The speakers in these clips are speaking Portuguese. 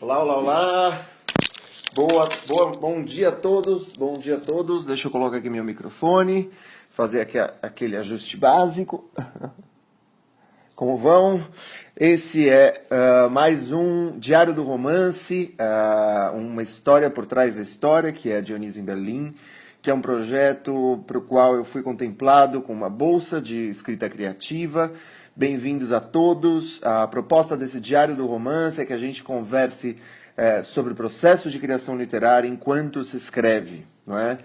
Olá, olá, olá. Bom dia a todos. Bom dia a todos. Deixa eu colocar aqui meu microfone, fazer aqui aquele ajuste básico. Como vão? Esse é mais um Diário do Romance, uma história por trás da história, que é Dionísio em Berlim, que é um projeto para o qual eu fui contemplado com uma bolsa de escrita criativa. Bem-vindos a todos. A proposta desse Diário do Romance é que a gente converse sobre o processo de criação literária enquanto se escreve, não é?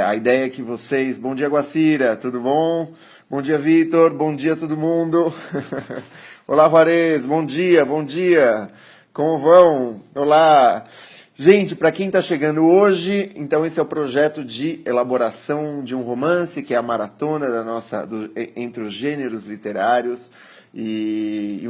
A ideia é que vocês... Bom dia, Guacira, tudo bom? Bom dia, Vitor, bom dia todo mundo. Olá, Juarez, bom dia, bom dia. Como vão? Olá. Gente, para quem está chegando hoje, então esse é o projeto de elaboração de um romance, que é a maratona entre os gêneros literários e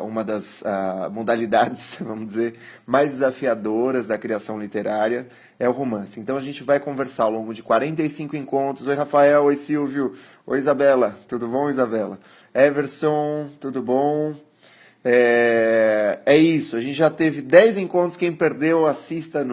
uma das modalidades, vamos dizer, mais desafiadoras da criação literária é o romance. Então a gente vai conversar ao longo de 45 encontros. Oi, Rafael, oi, Silvio, oi, Isabela, tudo bom, Isabela? Everson, tudo bom? É isso, a gente já teve 10 encontros. Quem perdeu, assista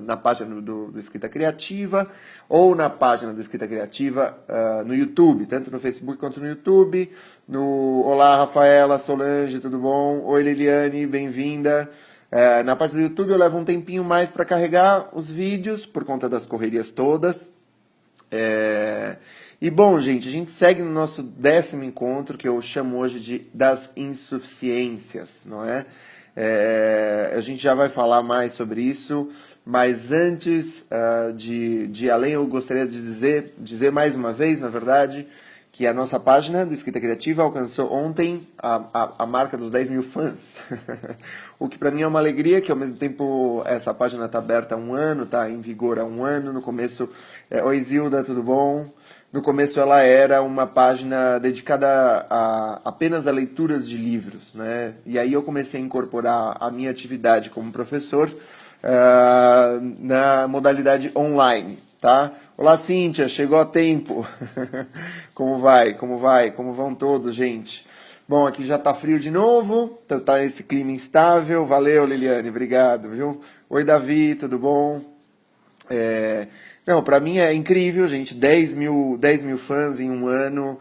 na página do Escrita Criativa ou na página do Escrita Criativa no YouTube, tanto no Facebook quanto no YouTube. Olá, Rafaela, Solange, tudo bom? Oi, Liliane, bem-vinda. Na página do YouTube eu levo um tempinho mais para carregar os vídeos, por conta das correrias todas. E bom, gente, a gente segue no nosso 10º encontro, que eu chamo hoje das insuficiências, não é? A gente já vai falar mais sobre isso, mas antes de ir além, eu gostaria de dizer mais uma vez, na verdade, que a nossa página do Escrita Criativa alcançou ontem a marca dos 10 mil fãs. O que para mim é uma alegria, que ao mesmo tempo essa página está aberta há um ano, está em vigor há um ano. No começo, oi Zilda, tudo bom? No começo ela era uma página dedicada apenas a leituras de livros, né? E aí eu comecei a incorporar a minha atividade como professor na modalidade online, tá? Olá, Cíntia, chegou a tempo. Como vai? Como vão todos, gente? Bom, aqui já tá frio de novo, tá esse clima instável. Valeu, Liliane, obrigado, viu? Oi, Davi, tudo bom? Não, para mim é incrível, gente, 10 mil fãs em um ano.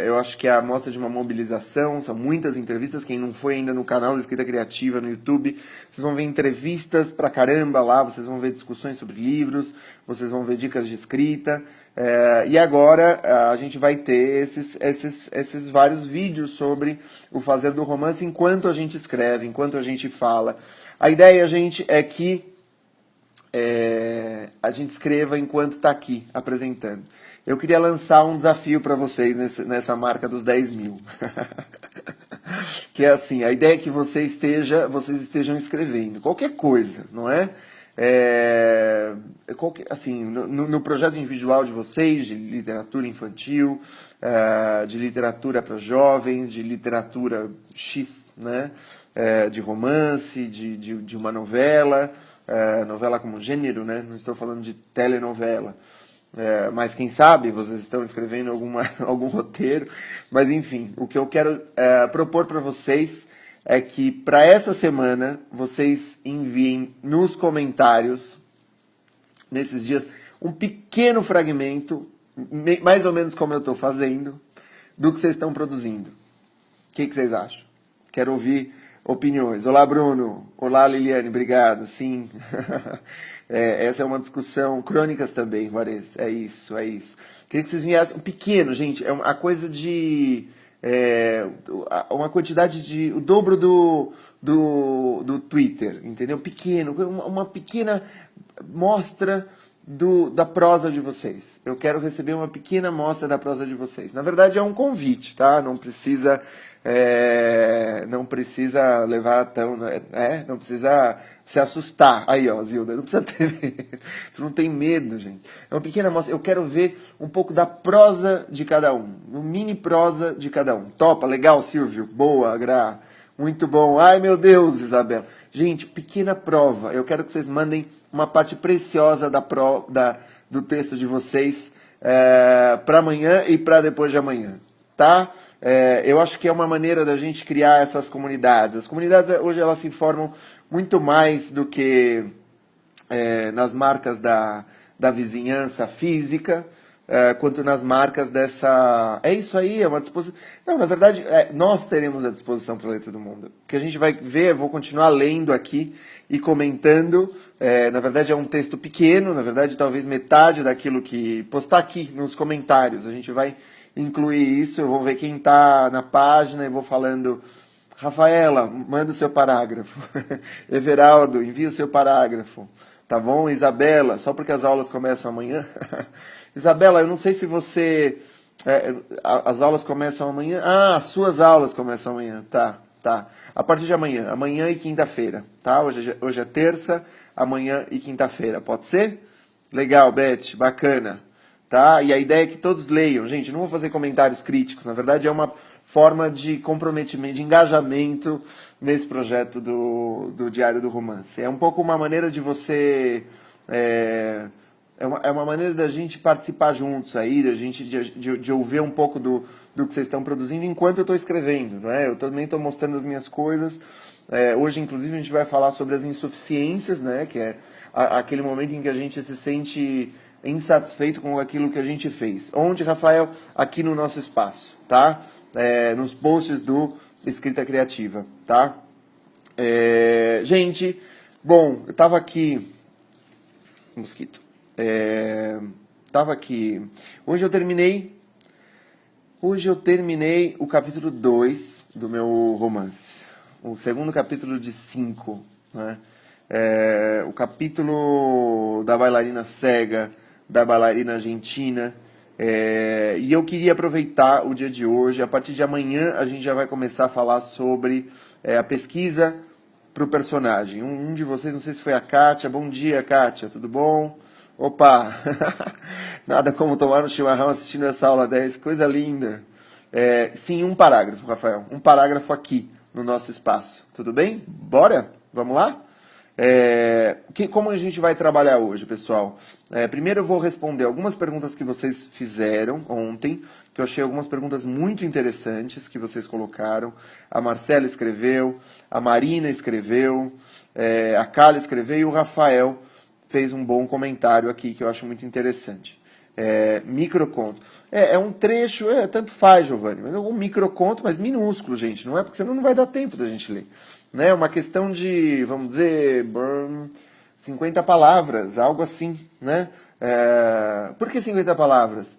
Eu acho que é a amostra de uma mobilização, são muitas entrevistas. Quem não foi ainda no canal da Escrita Criativa no YouTube, vocês vão ver entrevistas pra caramba lá, vocês vão ver discussões sobre livros, vocês vão ver dicas de escrita. E agora a gente vai ter esses vários vídeos sobre o fazer do romance enquanto a gente escreve, enquanto a gente fala. A ideia, gente, é que a gente escreva enquanto está aqui apresentando. Eu queria lançar um desafio para vocês nessa marca dos 10 mil. Que é assim, a ideia é que vocês estejam escrevendo qualquer coisa, não é? Assim, no projeto individual de vocês, de literatura infantil, de literatura para jovens, de literatura X, né? De romance, de uma novela, novela como gênero, né? Não estou falando de telenovela. Mas quem sabe vocês estão escrevendo algum roteiro. Mas enfim, o que eu quero propor para vocês é que para essa semana vocês enviem nos comentários, nesses dias, um pequeno fragmento, mais ou menos como eu estou fazendo, do que vocês estão produzindo. O que vocês acham? Quero ouvir opiniões. Olá, Bruno. Olá, Liliane. Obrigado. Sim. Essa é uma discussão. Crônicas também, Juarez. É isso. Queria que vocês viessem um pequeno, gente. É uma coisa de... uma quantidade o dobro do Twitter, entendeu? Pequeno, uma pequena mostra da prosa de vocês. Eu quero receber uma pequena amostra da prosa de vocês. Na verdade é um convite, tá? Não precisa levar tão... não precisa se assustar. Aí, ó, Zilda, não precisa ter medo. Tu não tem medo, gente. É uma pequena amostra. Eu quero ver um pouco da prosa de cada um. Uma mini prosa de cada um. Topa, legal, Silvio. Boa, Gra. Muito bom. Ai, meu Deus, Isabela. Gente, pequena prova. Eu quero que vocês mandem uma parte preciosa do texto de vocês para amanhã e para depois de amanhã, tá? eu acho que é uma maneira da gente criar essas comunidades. As comunidades hoje elas se formam muito mais do que nas marcas da vizinhança física, quanto nas marcas dessa... É isso aí, é uma disposição... Não, na verdade, nós teremos a disposição para ler todo mundo. O que a gente vai ver, eu vou continuar lendo aqui e comentando. Na verdade, é um texto pequeno, na verdade, talvez metade daquilo que... Postar aqui nos comentários, a gente vai incluir isso, eu vou ver quem está na página e vou falando... Rafaela, manda o seu parágrafo. Everaldo, envia o seu parágrafo. Tá bom? Isabela, só porque as aulas começam amanhã. Isabela, eu não sei se você... as aulas começam amanhã? Ah, as suas aulas começam amanhã. Tá. A partir de amanhã e quinta-feira, tá? Hoje é terça, amanhã e quinta-feira. Pode ser? Legal, Beth, bacana. Tá? E a ideia é que todos leiam. Gente, não vou fazer comentários críticos. Na verdade, é uma forma de comprometimento, de engajamento nesse projeto do Diário do Romance. É um pouco uma maneira de você... É uma maneira da gente participar juntos aí, da gente de ouvir um pouco do que vocês estão produzindo enquanto eu estou escrevendo, não é? Eu também estou mostrando as minhas coisas. Hoje, inclusive, a gente vai falar sobre as insuficiências, né? Que é aquele momento em que a gente se sente insatisfeito com aquilo que a gente fez. Onde, Rafael? Aqui no nosso espaço, tá? Nos posts do Escrita Criativa, tá? Gente, bom, eu tava aqui... Mosquito. Tava aqui... Hoje eu terminei o capítulo 2 do meu romance. O segundo capítulo de 5, né? O capítulo da bailarina cega, da bailarina argentina. E eu queria aproveitar o dia de hoje. A partir de amanhã a gente já vai começar a falar sobre a pesquisa para o personagem. Um de vocês, não sei se foi a Kátia. Bom dia, Kátia, tudo bom? Opa! Nada como tomar um chimarrão assistindo essa aula 10, coisa linda. Sim, um parágrafo, Rafael. Um parágrafo aqui no nosso espaço. Tudo bem? Bora? Vamos lá? Como a gente vai trabalhar hoje, pessoal? Primeiro eu vou responder algumas perguntas que vocês fizeram ontem, que eu achei algumas perguntas muito interessantes que vocês colocaram. A Marcela escreveu, a Marina escreveu, a Carla escreveu e o Rafael fez um bom comentário aqui que eu acho muito interessante. Microconto. É um trecho, tanto faz, Giovanni, mas é um microconto, mas minúsculo, gente. Não é porque senão não vai dar tempo da gente ler. Né? Uma questão de, vamos dizer, 50 palavras, algo assim, né? Por que 50 palavras?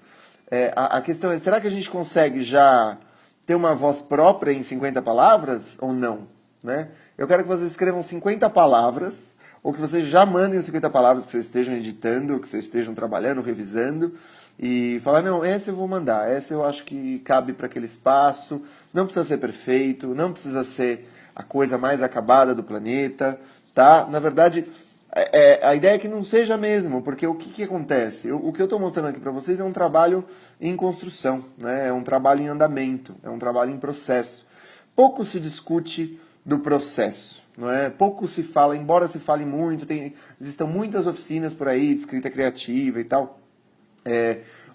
A questão é, será que a gente consegue já ter uma voz própria em 50 palavras ou não? Né? Eu quero que vocês escrevam 50 palavras, ou que vocês já mandem os 50 palavras que vocês estejam editando, que vocês estejam trabalhando, revisando, e falar, não, essa eu vou mandar, essa eu acho que cabe para aquele espaço, não precisa ser perfeito, não precisa ser a coisa mais acabada do planeta, tá? Na verdade, a ideia é que não seja mesmo, porque o que acontece? O que eu estou mostrando aqui para vocês é um trabalho em construção, né? É um trabalho em andamento, é um trabalho em processo. Pouco se discute do processo, não é? Pouco se fala, embora se fale muito, existam muitas oficinas por aí de escrita criativa e tal.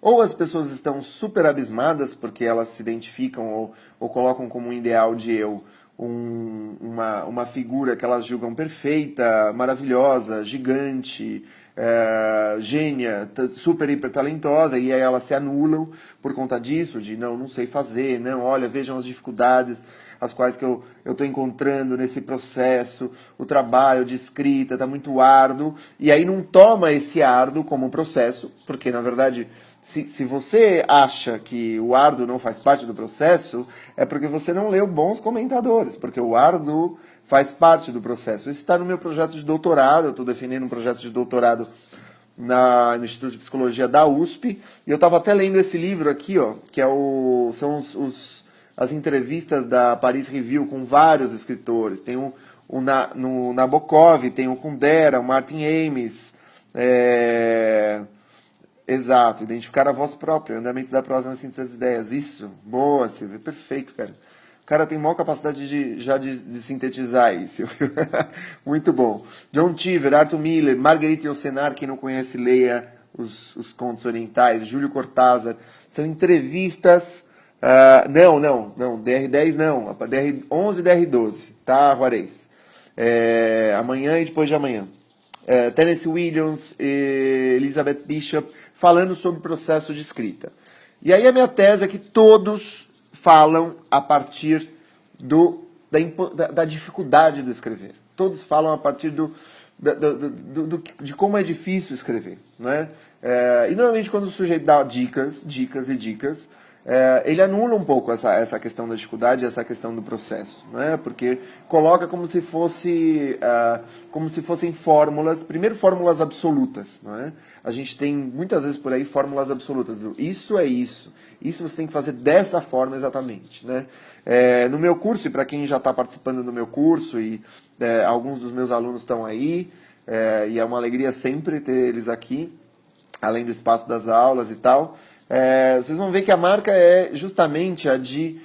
Ou as pessoas estão super abismadas porque elas se identificam ou colocam como um ideal de eu uma figura que elas julgam perfeita, maravilhosa, gigante, gênia, super hiper talentosa, e aí elas se anulam por conta disso, de não sei fazer, não, olha, vejam as dificuldades as quais que eu estou encontrando nesse processo, o trabalho de escrita está muito árduo, e aí não toma esse árduo como processo, porque na verdade, se você acha que o árduo não faz parte do processo, é porque você não leu bons comentadores, porque o árduo faz parte do processo. Isso está no meu projeto de doutorado, eu estou defendendo um projeto de doutorado no Instituto de Psicologia da USP, e eu estava até lendo esse livro aqui, ó, que são as entrevistas da Paris Review com vários escritores. Tem no Nabokov, tem o Kundera, o Martin Amis. Exato, identificar a voz própria, andamento da prosa na síntese das ideias. Isso, boa, Silvia, perfeito, cara. O cara tem maior capacidade de sintetizar isso. Muito bom. John Cheever, Arthur Miller, Marguerite Yourcenar, quem não conhece, leia os contos orientais, Júlio Cortázar. São entrevistas Não, DR10 não, DR11 e DR12, tá, Juarez? Amanhã e depois de amanhã. Tennessee Williams e Elizabeth Bishop falando sobre o processo de escrita. E aí a minha tese é que todos falam a partir da dificuldade do escrever. Todos falam a partir de como é difícil escrever, né? E normalmente quando o sujeito dá dicas, ele anula um pouco essa questão da dificuldade, essa questão do processo, né? Porque coloca como se fossem fórmulas, primeiro fórmulas absolutas, né? A gente tem muitas vezes por aí fórmulas absolutas, viu? Isso é isso você tem que fazer dessa forma exatamente, né? No meu curso, e para quem já está participando do meu curso, e alguns dos meus alunos estão aí, e é uma alegria sempre ter eles aqui, além do espaço das aulas e tal, vocês vão ver que a marca é justamente a de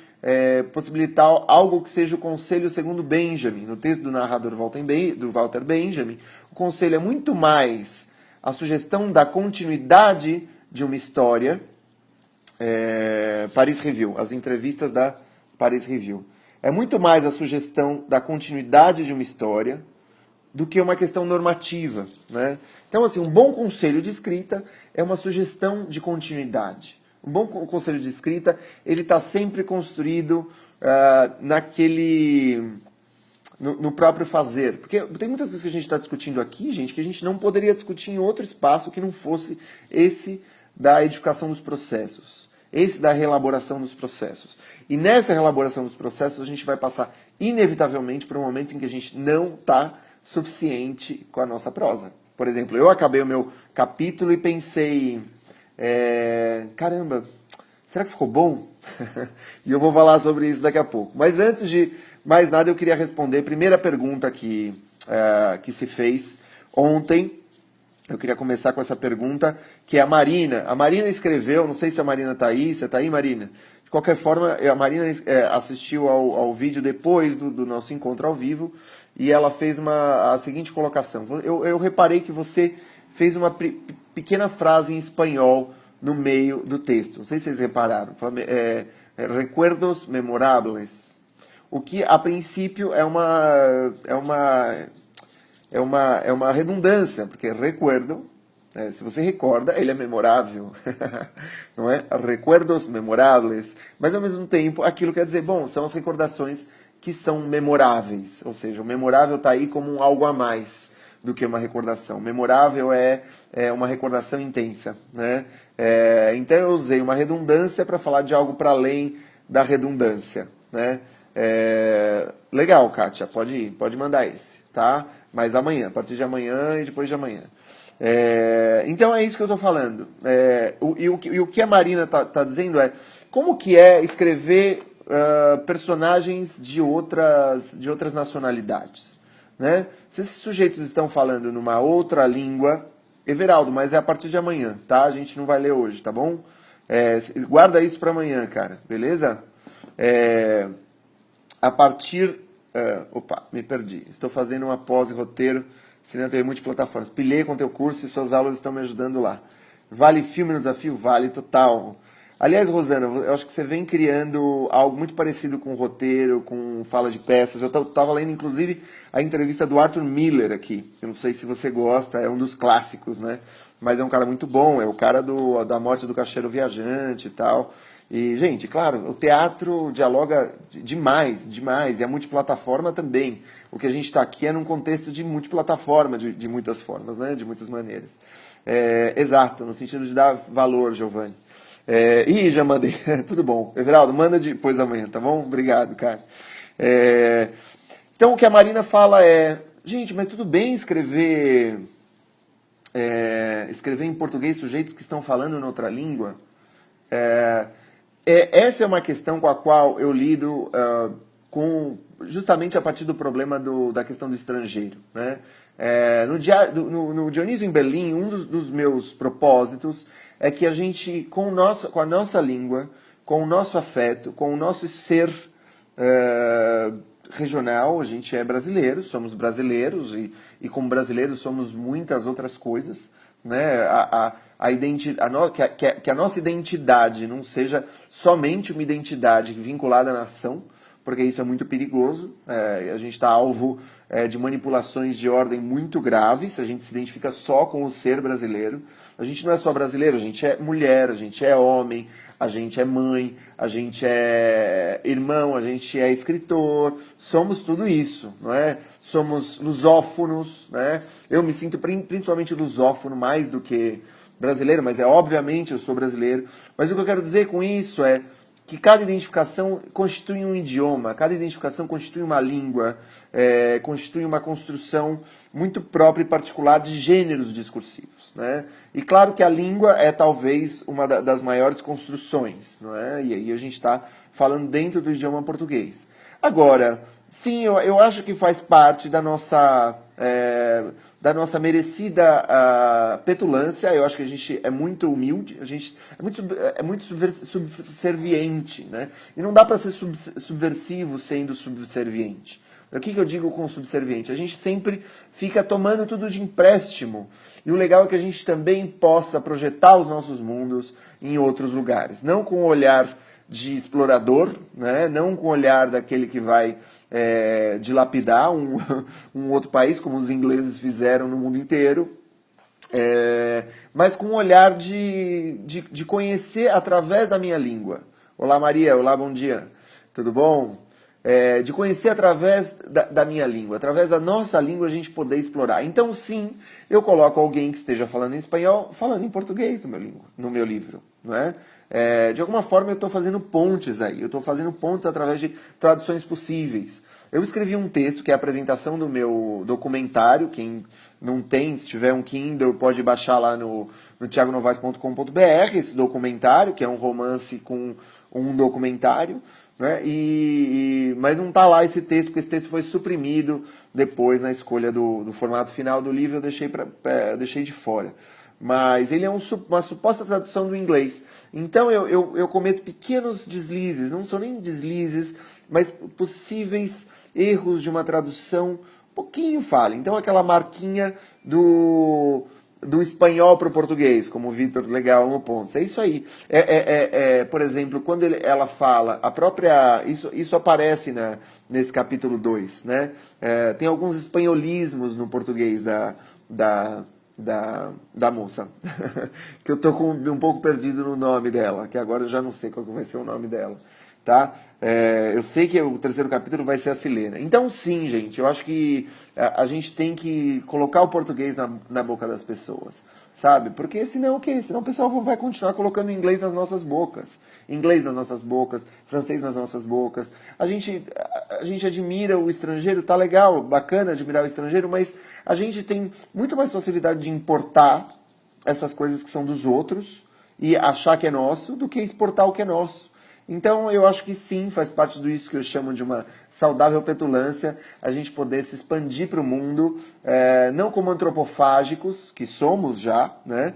possibilitar algo que seja o conselho segundo Benjamin. No texto do narrador do Walter Benjamin, o conselho é muito mais a sugestão da continuidade de uma história. Paris Review, as entrevistas da Paris Review. É muito mais a sugestão da continuidade de uma história do que uma questão normativa, né? Então, assim, um bom conselho de escrita é uma sugestão de continuidade. Um bom conselho de escrita, ele está sempre construído no próprio fazer. Porque tem muitas coisas que a gente está discutindo aqui, gente, que a gente não poderia discutir em outro espaço que não fosse esse da edificação dos processos, esse da reelaboração dos processos. E nessa reelaboração dos processos, a gente vai passar inevitavelmente por um momento em que a gente não está suficiente com a nossa prosa. Por exemplo, eu acabei o meu capítulo e pensei, caramba, será que ficou bom? E eu vou falar sobre isso daqui a pouco. Mas antes de mais nada, eu queria responder a primeira pergunta que se fez ontem. Eu queria começar com essa pergunta, que é a Marina. A Marina escreveu, não sei se a Marina está aí, você está aí, Marina? De qualquer forma, a Marina assistiu ao vídeo depois do nosso encontro ao vivo, e ela fez a seguinte colocação. Eu reparei que você fez uma pequena frase em espanhol no meio do texto. Não sei se vocês repararam. Recuerdos memorables. O que, a princípio, é uma redundância, porque recuerdo, se você recorda, ele é memorável, não é? Recuerdos memoráveis, mas ao mesmo tempo aquilo quer dizer, bom, são as recordações que são memoráveis, ou seja, o memorável está aí como um algo a mais do que uma recordação. Memorável é uma recordação intensa, né? Então eu usei uma redundância para falar de algo para além da redundância, né? Legal, Kátia, pode mandar esse, tá? Mas amanhã, a partir de amanhã e depois de amanhã. Então é isso que eu estou falando. E o que a Marina está dizendo é como que é escrever personagens de outras nacionalidades, né? Se esses sujeitos estão falando numa outra língua, Everaldo, mas é a partir de amanhã, tá? A gente não vai ler hoje, tá bom? Guarda isso para amanhã, cara, beleza? A partir... opa, me perdi. Estou fazendo uma pós-roteiro, Cinema TV multiplataformas. Pilhei com teu curso e suas aulas estão me ajudando lá. Vale filme no desafio? Vale, total. Aliás, Rosana, eu acho que você vem criando algo muito parecido com roteiro, com fala de peças. Eu estava lendo, inclusive, a entrevista do Arthur Miller aqui. Eu não sei se você gosta, é um dos clássicos, né? Mas é um cara muito bom, é o cara da morte do caixeiro viajante e tal. E, gente, claro, o teatro dialoga demais, e a multiplataforma também. O que a gente está aqui é num contexto de multiplataforma, de muitas formas, né? De muitas maneiras. Exato, no sentido de dar valor, Giovanni. Já mandei. Tudo bom. Everaldo, manda depois amanhã, tá bom? Obrigado, cara. Então, o que a Marina fala é... Gente, mas tudo bem escrever em português sujeitos que estão falando em outra língua? Essa é uma questão com a qual eu lido justamente a partir do problema da questão do estrangeiro, né? No Dionísio em Berlim, um dos meus propósitos é que a gente, com a nossa língua, com o nosso afeto, com o nosso ser regional, a gente é brasileiro, somos brasileiros e como brasileiros somos muitas outras coisas, né? Que a nossa identidade não seja somente uma identidade vinculada à nação, porque isso é muito perigoso. A gente está alvo de manipulações de ordem muito graves se a gente se identifica só com o ser brasileiro. A gente não é só brasileiro, a gente é mulher, a gente é homem, a gente é mãe, a gente é irmão, a gente é escritor, somos tudo isso, não é? Somos lusófonos, né? Eu me sinto principalmente lusófono mais do que brasileiro, mas obviamente eu sou brasileiro. Mas o que eu quero dizer com isso é que cada identificação constitui um idioma, cada identificação constitui uma língua, constitui uma construção muito própria e particular de gêneros discursivos, né? E claro que a língua é talvez uma das maiores construções, não é? E aí a gente está falando dentro do idioma português. Agora, sim, eu acho que faz parte da nossa merecida petulância. Eu acho que a gente é muito humilde, a gente é muito subserviente, né? E não dá para ser subversivo sendo subserviente. O que eu digo com subserviente? A gente sempre fica tomando tudo de empréstimo. E o legal é que a gente também possa projetar os nossos mundos em outros lugares. Não com o olhar de explorador, né? Não com o olhar daquele que vai dilapidar um outro país, como os ingleses fizeram no mundo inteiro, mas com um olhar de conhecer através da minha língua. Olá, Maria. Olá, bom dia. Tudo bom? De conhecer através da minha língua, através da nossa língua a gente poder explorar. Então, sim, eu coloco alguém que esteja falando em espanhol, falando em português no meu livro, não é? De alguma forma eu estou fazendo pontes aí, eu estou fazendo pontes através de traduções possíveis. Eu escrevi um texto que é a apresentação do meu documentário. Quem não tem, se tiver um Kindle, pode baixar lá no thiagonovaes.com.br esse documentário, que é um romance com um documentário, né? Mas não está lá esse texto, porque esse texto foi suprimido depois na escolha do formato final do livro, eu deixei de fora. Mas ele é uma suposta tradução do inglês. Então eu cometo pequenos deslizes, não são nem deslizes, mas possíveis erros de uma tradução um pouquinho falha. Então aquela marquinha do espanhol para o português, como o Vitor legal no ponto. É isso aí. Por exemplo, quando ela fala, a própria. Isso aparece nesse capítulo 2, né? Tem alguns espanholismos no português da moça. Que eu estou um pouco perdido no nome dela, que agora eu já não sei qual que vai ser o nome dela. Tá? Eu sei que o terceiro capítulo vai ser a Silena. Então, sim, gente, eu acho que a gente tem que colocar o português na boca das pessoas, sabe? Porque senão o quê? Senão o pessoal vai continuar colocando inglês nas nossas bocas. Inglês nas nossas bocas, francês nas nossas bocas. A gente admira o estrangeiro, tá legal, bacana admirar o estrangeiro, mas a gente tem muito mais facilidade de importar essas coisas que são dos outros e achar que é nosso do que exportar o que é nosso. Então, eu acho que sim, faz parte disso que eu chamo de uma saudável petulância, a gente poder se expandir para o mundo, não como antropofágicos, que somos já, né?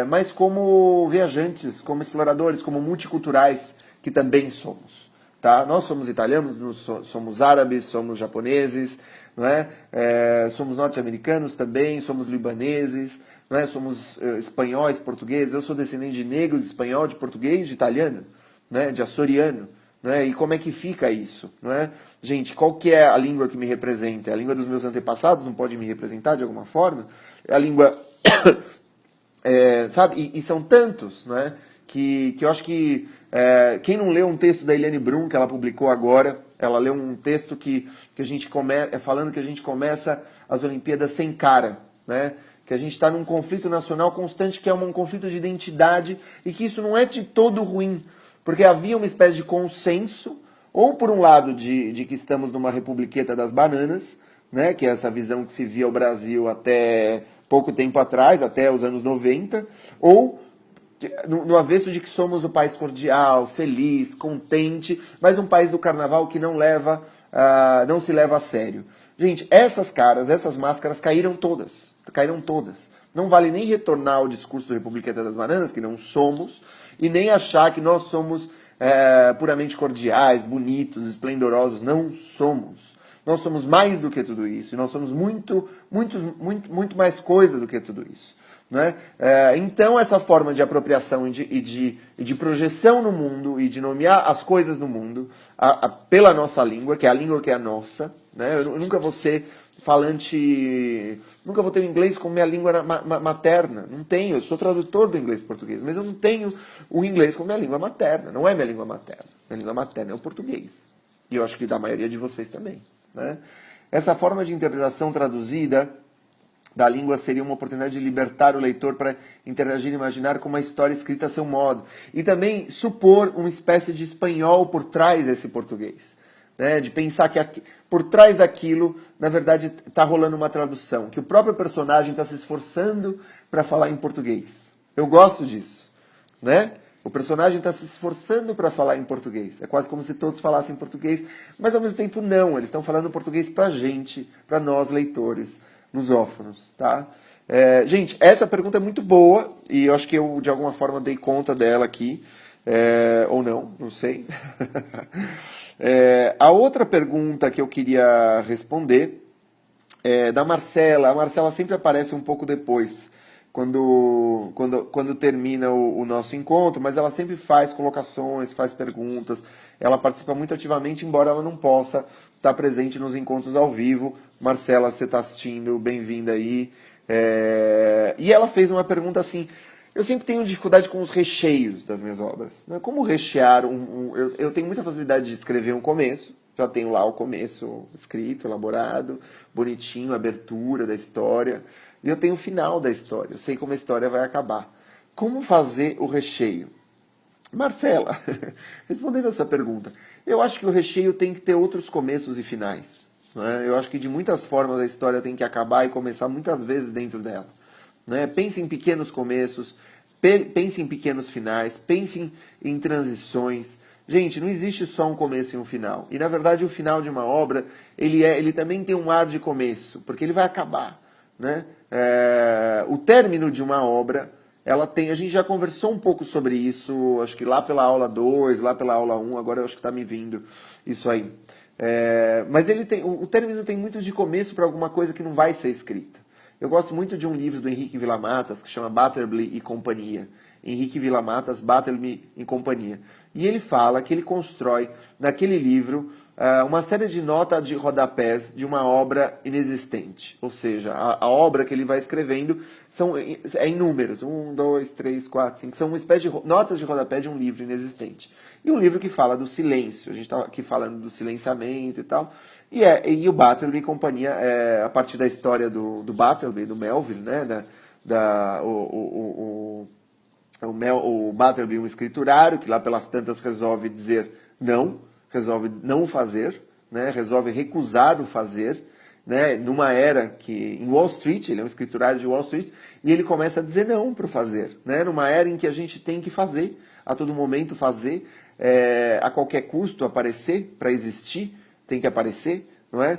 Mas como viajantes, como exploradores, como multiculturais, que também somos. Tá? Nós somos italianos, somos árabes, somos japoneses, não é? Somos norte-americanos também, somos libaneses, não é? Somos espanhóis, portugueses. Eu sou descendente de negro, de espanhol, de português, de italiano, né, de açoriano, né, e como é que fica isso, não é? Gente, qual que é a língua que me representa? A língua dos meus antepassados não pode me representar de alguma forma? A língua, sabe? E são tantos, né, que eu acho que quem não leu um texto da Eliane Brum, que ela publicou agora, ela leu um texto que a gente falando que a gente começa as Olimpíadas sem cara, né? Que a gente está num conflito nacional constante, que é um conflito de identidade, e que isso não é de todo ruim. Porque havia uma espécie de consenso, ou por um lado de que estamos numa republiqueta das bananas, né, que é essa visão que se via o Brasil até pouco tempo atrás, até os anos 90, ou no avesso de que somos um país cordial, feliz, contente, mas um país do carnaval que não se leva a sério. Gente, essas máscaras caíram todas. Não vale nem retornar ao discurso do Republiqueta das Bananas, que não somos, e nem achar que nós somos puramente cordiais, bonitos, esplendorosos. Não somos. Nós somos mais do que tudo isso. E nós somos muito mais coisa do que tudo isso. Né? Então, essa forma de apropriação e de projeção no mundo e de nomear as coisas no mundo pela nossa língua, que é a língua que é a nossa, né? Eu nunca vou ser falante, nunca vou ter o inglês como minha língua materna, não tenho, eu sou tradutor do inglês para o português, mas eu não tenho o inglês como minha língua materna, não é minha língua materna, minha língua materna é o português, e eu acho que da maioria de vocês também. Né? Essa forma de interpretação traduzida da língua seria uma oportunidade de libertar o leitor para interagir e imaginar como a história escrita a seu modo. E também supor uma espécie de espanhol por trás desse português. Né? De pensar que por trás daquilo, na verdade, está rolando uma tradução. Que o próprio personagem está se esforçando para falar em português. Eu gosto disso. Né? O personagem está se esforçando para falar em português. É quase como se todos falassem português, mas ao mesmo tempo não. Eles estão falando português para a gente, para nós leitores lusófonos, tá? Gente, essa pergunta é muito boa e eu acho que eu de alguma forma dei conta dela aqui, ou não sei. A outra pergunta que eu queria responder é da Marcela. A Marcela sempre aparece um pouco depois, quando termina o nosso encontro, mas ela sempre faz colocações, faz perguntas, ela participa muito ativamente, embora ela não possa estar presente nos encontros ao vivo. Marcela, você está assistindo, bem-vinda aí. E ela fez uma pergunta assim, eu sempre tenho dificuldade com os recheios das minhas obras. Né? Como rechear eu tenho muita facilidade de escrever um começo, já tenho lá o começo escrito, elaborado, bonitinho, abertura da história, e eu tenho o final da história, eu sei como a história vai acabar. Como fazer o recheio? Marcela, respondendo a sua pergunta, eu acho que o recheio tem que ter outros começos e finais. Né? Eu acho que de muitas formas a história tem que acabar e começar muitas vezes dentro dela. Né? Pense em pequenos começos, pense em pequenos finais, pense em transições. Gente, não existe só um começo e um final. E na verdade o final de uma obra, ele também tem um ar de começo, porque ele vai acabar. Né? O término de uma obra, a gente já conversou um pouco sobre isso, acho que lá pela aula 2, lá pela aula 1, agora eu acho que está me vindo isso aí. Mas o término tem muito de começo para alguma coisa que não vai ser escrita. Eu gosto muito de um livro do Henrique Villamatas, que chama Butterby e Companhia. Henrique Villamatas, Butterby e Companhia. E ele fala que ele constrói, naquele livro, uma série de notas de rodapés de uma obra inexistente. Ou seja, a obra que ele vai escrevendo é em números. 1, 2, 3, 4, 5. São uma espécie de notas de rodapé de um livro inexistente. E um livro que fala do silêncio. A gente está aqui falando do silenciamento e tal. E o Butterby e Companhia, a partir da história do Butterby, do Melville, né? O Butterby, um escriturário, que lá pelas tantas resolve dizer não, resolve não fazer, né? Resolve recusar o fazer, né? Numa era que, em Wall Street, ele é um escriturário de Wall Street, e ele começa a dizer não para o fazer, né? Numa era em que a gente tem que fazer, a todo momento fazer, a qualquer custo aparecer, para existir, tem que aparecer, não é?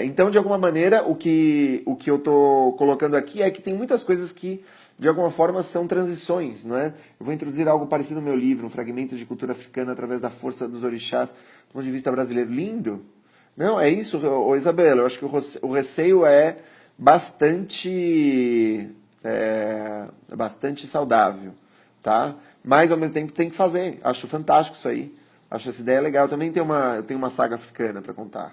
Então, de alguma maneira, o que eu estou colocando aqui é que tem muitas coisas que, de alguma forma, são transições, não é? Eu vou introduzir algo parecido no meu livro, um fragmento de cultura africana através da força dos orixás, do ponto de vista brasileiro. Lindo? Não, é isso, Isabela, eu acho que o receio é bastante saudável, tá? Mas, ao mesmo tempo, tem que fazer. Acho fantástico isso aí. Acho essa ideia legal. Eu também tenho uma saga africana para contar.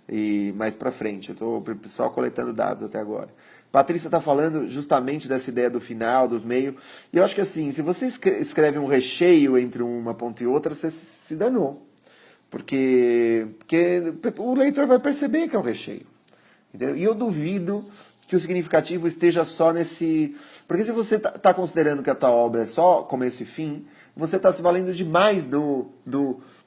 E mais para frente. Eu estou só coletando dados até agora. Patrícia está falando justamente dessa ideia do final, do meio. E eu acho que assim, se você escreve um recheio entre uma ponta e outra, você se danou. Porque o leitor vai perceber que é um recheio. Entendeu? E eu duvido que o significativo esteja só nesse... Porque se você está considerando que a tua obra é só começo e fim, você está se valendo demais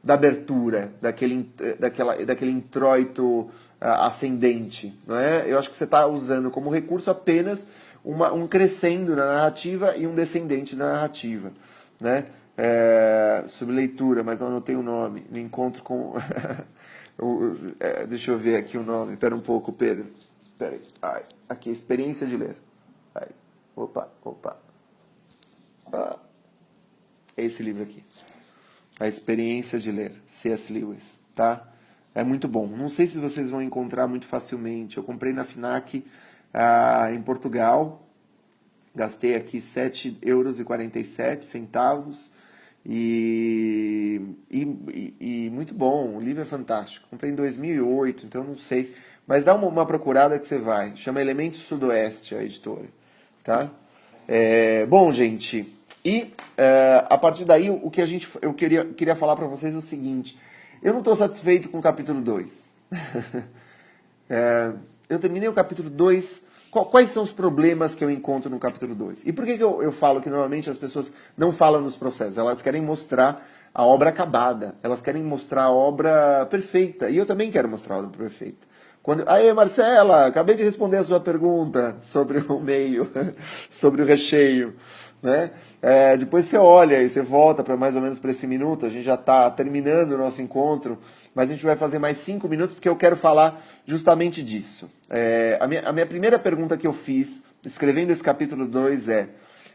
da abertura, daquele introito ascendente. Não é? Eu acho que você está usando como recurso apenas um crescendo na narrativa e um descendente na narrativa. Né? Sobre leitura, mas não anotei o nome. Me encontro com... deixa eu ver aqui o nome. Espera um pouco, Pedro. Espera aí. Aqui, experiência de ler. Aí. Opa. É esse livro aqui. A experiência de ler. C.S. Lewis. Tá? É muito bom. Não sei se vocês vão encontrar muito facilmente. Eu comprei na FNAC em Portugal. Gastei aqui 7,47 € e muito bom, o livro é fantástico. Comprei em 2008, então não sei. Mas dá uma procurada que você vai. Chama Elementos Sudoeste, a editora. Tá? Bom, gente, a partir daí eu queria falar para vocês o seguinte. Eu não estou satisfeito com o capítulo 2. Eu terminei o capítulo 2. Quais são os problemas que eu encontro no capítulo 2? E por que eu falo que normalmente as pessoas não falam nos processos? Elas querem mostrar a obra acabada. Elas querem mostrar a obra perfeita. E eu também quero mostrar a obra perfeita. Aí, Marcela, acabei de responder a sua pergunta sobre o meio, sobre o recheio, né? Depois você olha e você volta para mais ou menos para esse minuto. A gente já está terminando o nosso encontro, mas a gente vai fazer mais 5 minutos porque eu quero falar justamente disso. A minha primeira pergunta que eu fiz, escrevendo esse capítulo 2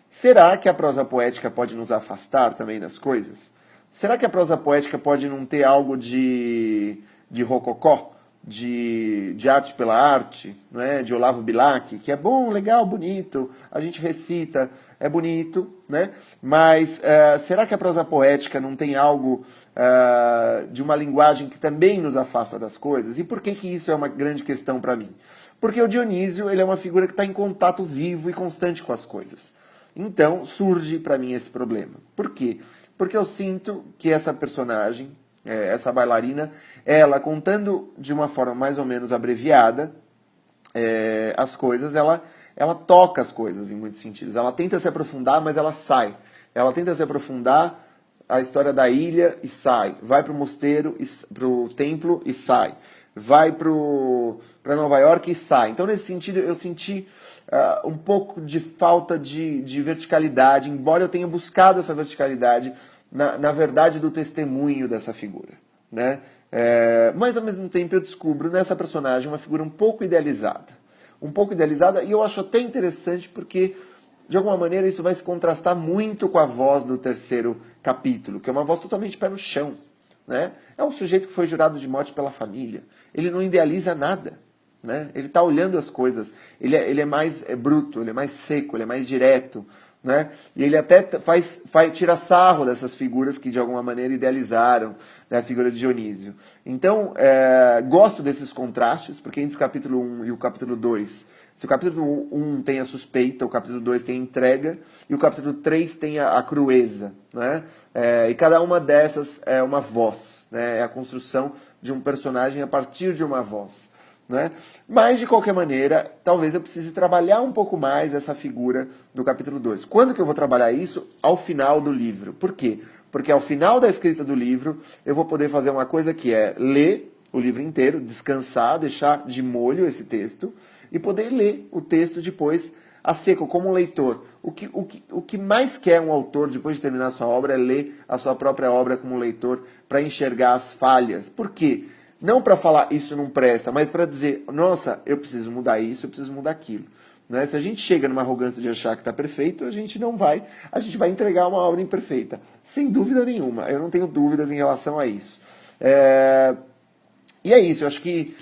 será que a prosa poética pode nos afastar também das coisas? Será que a prosa poética pode não ter algo de rococó? De arte pela arte, né, de Olavo Bilac, que é bom, legal, bonito, a gente recita, é bonito, né? Mas será que a prosa poética não tem algo de uma linguagem que também nos afasta das coisas? E por que isso é uma grande questão para mim? Porque o Dionísio ele é uma figura que está em contato vivo e constante com as coisas. Então surge para mim esse problema. Por quê? Porque eu sinto que essa personagem, essa bailarina, ela contando de uma forma mais ou menos abreviada as coisas, ela toca as coisas em muitos sentidos. Ela tenta se aprofundar, mas ela sai. Ela tenta se aprofundar a história da ilha e sai. Vai para o mosteiro, para o templo e sai. Vai para Nova York e sai. Então, nesse sentido, eu senti um pouco de falta de verticalidade, embora eu tenha buscado essa verticalidade na verdade do testemunho dessa figura, né? Mas ao mesmo tempo eu descubro nessa personagem uma figura um pouco idealizada, e eu acho até interessante porque de alguma maneira isso vai se contrastar muito com a voz do terceiro capítulo, que é uma voz totalmente pé no chão, né? É um sujeito que foi jurado de morte pela família, ele não idealiza nada, né? Ele está olhando as coisas, ele é mais bruto, ele é mais seco, ele é mais direto, né? E ele até tira sarro dessas figuras que de alguma maneira idealizaram, né, a figura de Dionísio. Então, gosto desses contrastes, porque entre o capítulo 1 e o capítulo 2, se o capítulo 1 tem a suspeita, o capítulo 2 tem a entrega, e o capítulo 3 tem a crueza, né? E cada uma dessas é uma voz, né? É a construção de um personagem a partir de uma voz, né? Mas, de qualquer maneira, talvez eu precise trabalhar um pouco mais essa figura do capítulo 2. Quando que eu vou trabalhar isso? Ao final do livro. Por quê? Porque ao final da escrita do livro, eu vou poder fazer uma coisa que é ler o livro inteiro, descansar, deixar de molho esse texto, e poder ler o texto depois a seco, como um leitor. O que mais quer um autor, depois de terminar a sua obra, é ler a sua própria obra como leitor, para enxergar as falhas. Por quê? Não para falar isso não presta, mas para dizer, nossa, eu preciso mudar isso, eu preciso mudar aquilo. Né? Se a gente chega numa arrogância de achar que está perfeito, a gente vai entregar uma obra imperfeita. Sem dúvida nenhuma, eu não tenho dúvidas em relação a isso. E é isso, eu acho que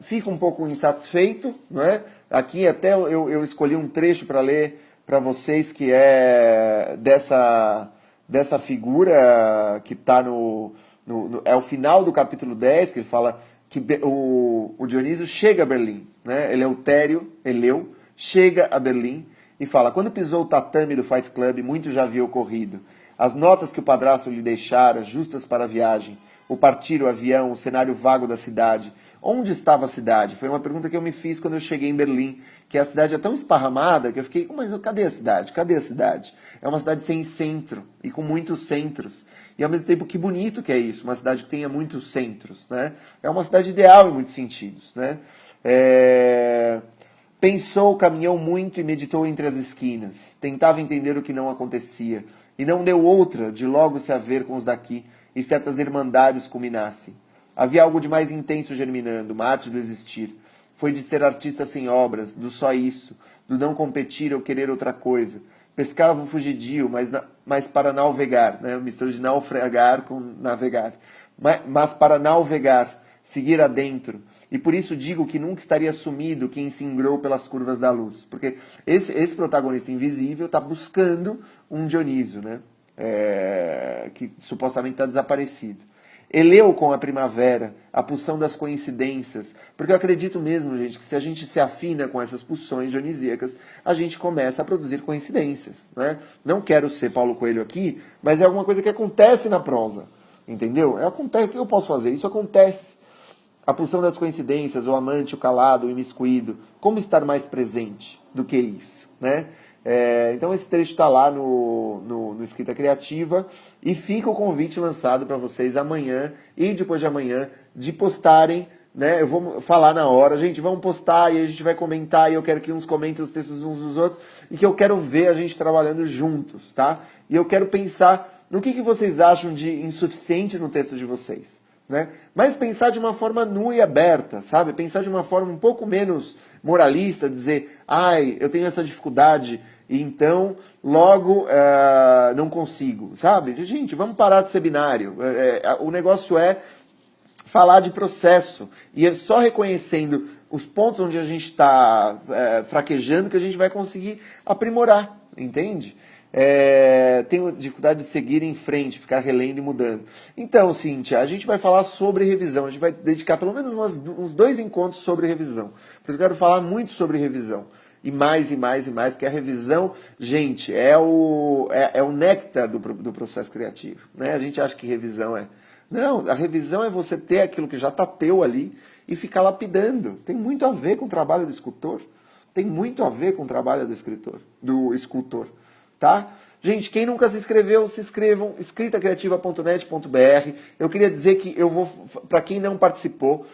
fico um pouco insatisfeito, né? Aqui até eu escolhi um trecho para ler para vocês, que é dessa figura que está é o final do capítulo 10, que ele fala que o Dionísio chega a Berlim, né? Eleu, chega a Berlim e fala, quando pisou o tatame do Fight Club, muito já havia ocorrido. As notas que o padrasto lhe deixara, justas para a viagem, o partir, o avião, o cenário vago da cidade. Onde estava a cidade? Foi uma pergunta que eu me fiz quando eu cheguei em Berlim, que a cidade é tão esparramada que eu fiquei, mas cadê a cidade? Cadê a cidade? É uma cidade sem centro e com muitos centros. E ao mesmo tempo, que bonito que é isso, uma cidade que tenha muitos centros, né? É uma cidade ideal em muitos sentidos, né? Pensou, caminhou muito e meditou entre as esquinas. Tentava entender o que não acontecia. E não deu outra de logo se haver com os daqui e certas irmandades culminassem. Havia algo de mais intenso germinando, uma arte do existir. Foi de ser artista sem obras, do só isso, do não competir ou querer outra coisa. Pescava um fugidio, mas para navegar, né? Mistura de naufragar com navegar. Mas para navegar, seguir adentro, E por isso digo que nunca estaria sumido quem se ingrou pelas curvas da luz. Porque esse protagonista invisível está buscando um Dioniso, né? Que supostamente está desaparecido. Eleu com a primavera, a pulsão das coincidências, porque eu acredito mesmo, gente, que se a gente se afina com essas pulsões dionisíacas, a gente começa a produzir coincidências, né? Não quero ser Paulo Coelho aqui, mas é alguma coisa que acontece na prosa, entendeu? Acontece, o que eu posso fazer? Isso acontece. A pulsão das coincidências, o amante, o calado, o imiscuído, como estar mais presente do que isso, né? Então esse trecho está lá no Escrita Criativa e fica o convite lançado para vocês amanhã e depois de amanhã de postarem, né? Eu vou falar na hora, gente, vamos postar e a gente vai comentar e eu quero que uns comentem os textos uns dos outros e que eu quero ver a gente trabalhando juntos, tá? E eu quero pensar no que vocês acham de insuficiente no texto de vocês, né? Mas pensar de uma forma nua e aberta, sabe? Pensar de uma forma um pouco menos moralista, dizer, ai, eu tenho essa dificuldade e então logo não consigo, sabe? Gente, vamos parar de ser binário. O negócio é falar de processo e é só reconhecendo os pontos onde a gente está fraquejando que a gente vai conseguir aprimorar, entende? Tenho dificuldade de seguir em frente, ficar relendo e mudando. Então, Cíntia, a gente vai falar sobre revisão. A gente vai dedicar pelo menos uns 2 encontros sobre revisão. Porque eu quero falar muito sobre revisão. E mais, e mais, e mais, porque a revisão, gente, é o néctar do processo criativo. Né? A gente acha que revisão é... Não, a revisão é você ter aquilo que já está teu ali e ficar lapidando. Tem muito a ver com o trabalho do escultor. Tem muito a ver com o trabalho do escultor. Tá? Gente, quem nunca se inscreveu, se inscrevam, escritacriativa.net.br. Eu queria dizer que eu vou, para quem não participou,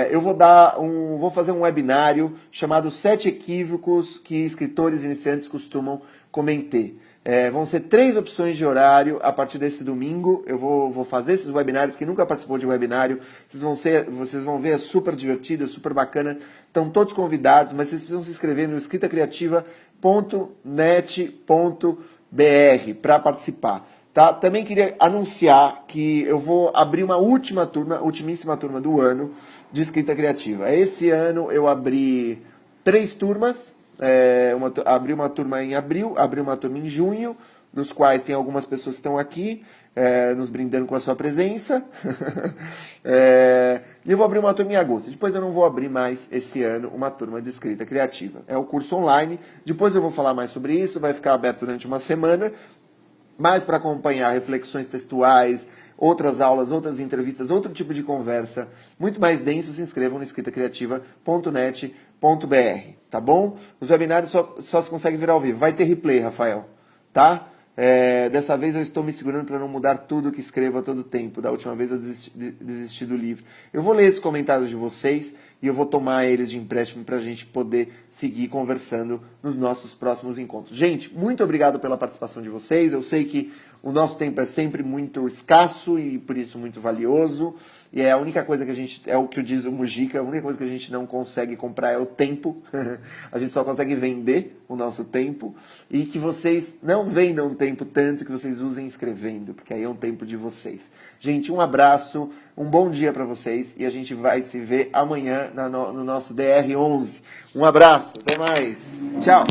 eu vou fazer um webinário chamado 7 equívocos que escritores iniciantes costumam cometer. Vão ser 3 opções de horário a partir desse domingo. Eu vou fazer esses webinários. Quem nunca participou de webinário, vocês vão ver, é super divertido, é super bacana. Estão todos convidados, mas vocês precisam se inscrever no escritacriativa.net.br para participar. Tá? Também queria anunciar que eu vou abrir uma ultimíssima turma do ano de escrita criativa. Esse ano eu abri 3 turmas. Abri uma turma em abril, abri uma turma em junho, dos quais tem algumas pessoas que estão aqui, nos brindando com a sua presença. E eu vou abrir uma turma em agosto. Depois eu não vou abrir mais esse ano uma turma de escrita criativa. É o curso online. Depois eu vou falar mais sobre isso. Vai ficar aberto durante uma semana. Mas para acompanhar reflexões textuais, outras aulas, outras entrevistas, outro tipo de conversa muito mais denso, se inscrevam no escritacriativa.net.br, tá bom? Os webinários só se consegue vir ao vivo. Vai ter replay, Rafael, tá? Dessa vez eu estou me segurando para não mudar tudo que escrevo a todo tempo. Da última vez eu desisti do livro. Eu vou ler esses comentários de vocês e eu vou tomar eles de empréstimo para a gente poder seguir conversando nos nossos próximos encontros. Gente, muito obrigado pela participação de vocês. Eu sei que o nosso tempo é sempre muito escasso e por isso muito valioso. E é a única coisa que a gente, é o que diz o Mujica, a única coisa que a gente não consegue comprar é o tempo. A gente só consegue vender o nosso tempo. E que vocês não vendam o tempo tanto, que vocês usem escrevendo, porque aí é um tempo de vocês. Gente, um abraço, um bom dia para vocês e a gente vai se ver amanhã no nosso DR11. Um abraço, até mais. Tchau.